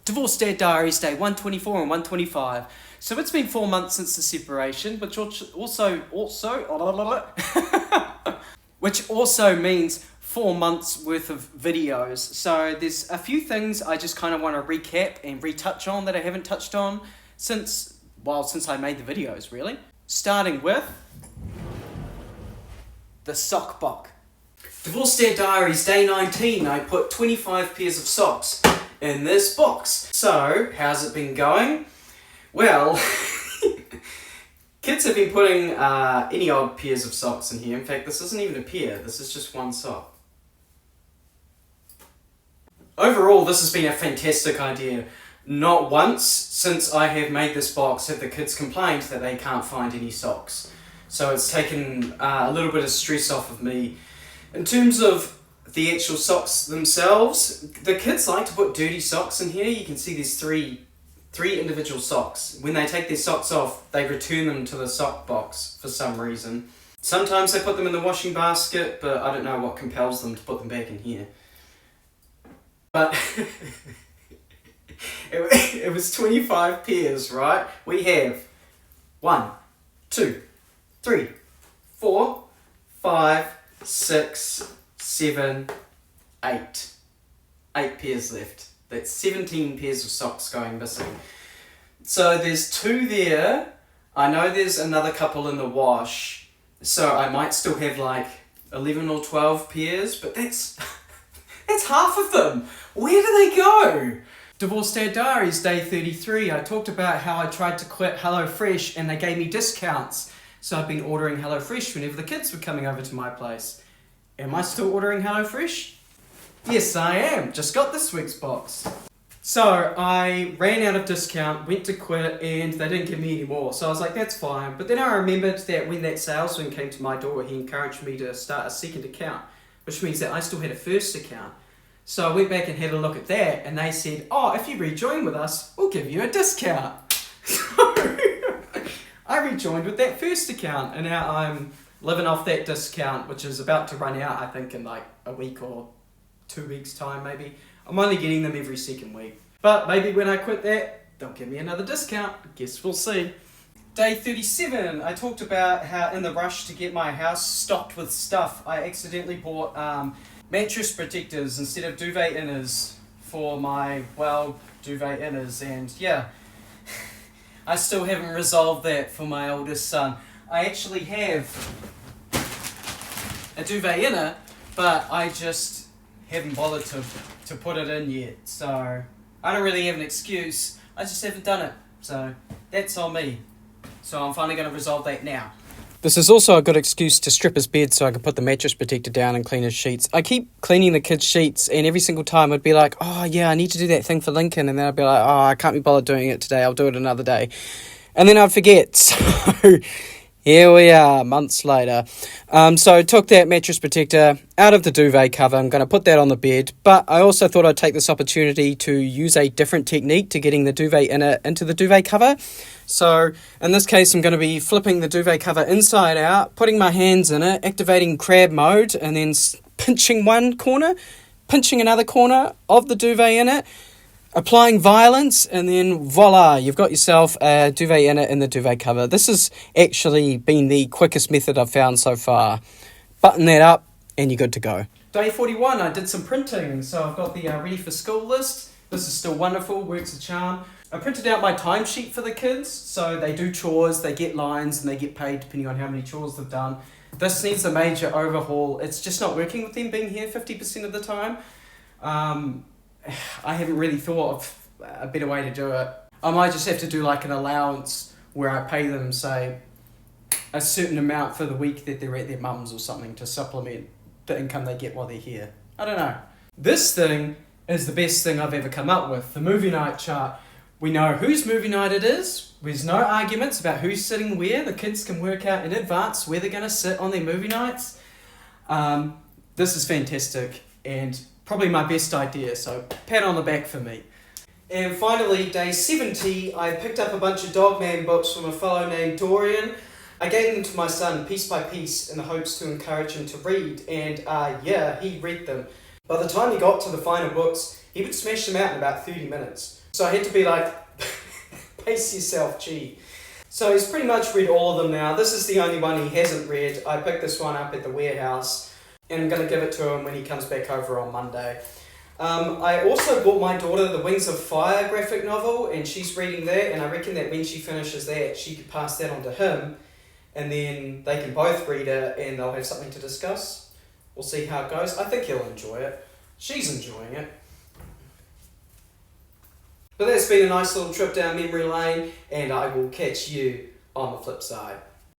Divorced Dad Diaries Day 124 and 125. So it's been 4 months since the separation, which which also means 4 months worth of videos. So there's a few things I just kind of want to recap and retouch on that I haven't touched on since I made the videos, really. Starting with the sock box. Divorced Dad Diaries Day 19, I put 25 pairs of socks in this box. So, how's it been going? Well, kids have been putting any odd pairs of socks in here. In fact, this isn't even a pair, this is just one sock. Overall, this has been a fantastic idea. Not once since I have made this box have the kids complained that they can't find any socks. So it's taken a little bit of stress off of me. In terms of the actual socks themselves, the kids like to put dirty socks in here. You can see there's three individual socks. When they take their socks off, they return them to the sock box for some reason. Sometimes they put them in the washing basket, but I don't know what compels them to put them back in here. But it was 25 pairs, right? We have 1, 2, 3, 4, 5, 6, 7, 8. 8 pairs left. That's 17 pairs of socks going missing. So there's 2 there. I know there's another couple in the wash. So I might still have like 11 or 12 pairs, but that's half of them. Where do they go? Divorced Dad Diaries Day 33. I talked about how I tried to quit HelloFresh and they gave me discounts. So I've been ordering HelloFresh whenever the kids were coming over to my place. Am I still ordering HelloFresh? Yes, I am. Just got this week's box. So I ran out of discount, went to quit, and they didn't give me any more. So I was like, that's fine. But then I remembered that when that salesman came to my door, he encouraged me to start a second account, which means that I still had a first account. So I went back and had a look at that, and they said, oh, if you rejoin with us, we'll give you a discount. So I rejoined with that first account, and now I'm living off that discount, which is about to run out, I think, in like a week or 2 weeks' time, maybe. I'm only getting them every second week. But maybe when I quit that, they'll give me another discount. Guess we'll see. Day 37, I talked about how in the rush to get my house stocked with stuff, I accidentally bought mattress protectors instead of duvet inners for my, duvet inners. And yeah, I still haven't resolved that for my oldest son. I actually have a duvet inner, but I just haven't bothered to put it in yet. So I don't really have an excuse. I just haven't done it. So that's on me. So I'm finally going to resolve that now. This is also a good excuse to strip his bed so I can put the mattress protector down and clean his sheets. I keep cleaning the kids' sheets, and every single time I'd be like, oh yeah, I need to do that thing for Lincoln. And then I'd be like, oh, I can't be bothered doing it today. I'll do it another day. And then I'd forget. So here we are, months later. So I took that mattress protector out of the duvet cover. I'm going to put that on the bed. But I also thought I'd take this opportunity to use a different technique to getting the duvet inner into the duvet cover. So in this case, I'm going to be flipping the duvet cover inside out, putting my hands in it, activating crab mode, and then pinching one corner, pinching another corner of the duvet in it, applying violence, and then voila, you've got yourself a duvet inner in the duvet cover. This has actually been the quickest method I've found so far. Button that up, and you're good to go. Day 41, I did some printing. So I've got the ready for school list. This is still wonderful, works a charm. I printed out my timesheet for the kids, so they do chores, they get lines, and they get paid depending on how many chores they've done. This needs a major overhaul. It's just not working with them being here 50% of the time. I haven't really thought of a better way to do it. I might just have to do like an allowance where I pay them, say, a certain amount for the week that they're at their mum's or something to supplement the income they get while they're here. I don't know. This thing is the best thing I've ever come up with, the movie night chart. We know whose movie night it is. There's no arguments about who's sitting where. The kids can work out in advance where they're going to sit on their movie nights. This is fantastic and probably my best idea, so pat on the back for me. And finally, day 70, I picked up a bunch of Dogman books from a fellow named Dorian. I gave them to my son piece by piece in the hopes to encourage him to read, and he read them. By the time he got to the final books, he would smash them out in about 30 minutes. So I had to be like, pace yourself, gee. So he's pretty much read all of them now. This is the only one he hasn't read. I picked this one up at the warehouse and I'm going to give it to him when he comes back over on Monday. I also bought my daughter the Wings of Fire graphic novel, and she's reading that, and I reckon that when she finishes that, she could pass that on to him, and then they can both read it and they'll have something to discuss. We'll see how it goes. I think he'll enjoy it. She's enjoying it. But that's been a nice little trip down memory lane, and I will catch you on the flip side.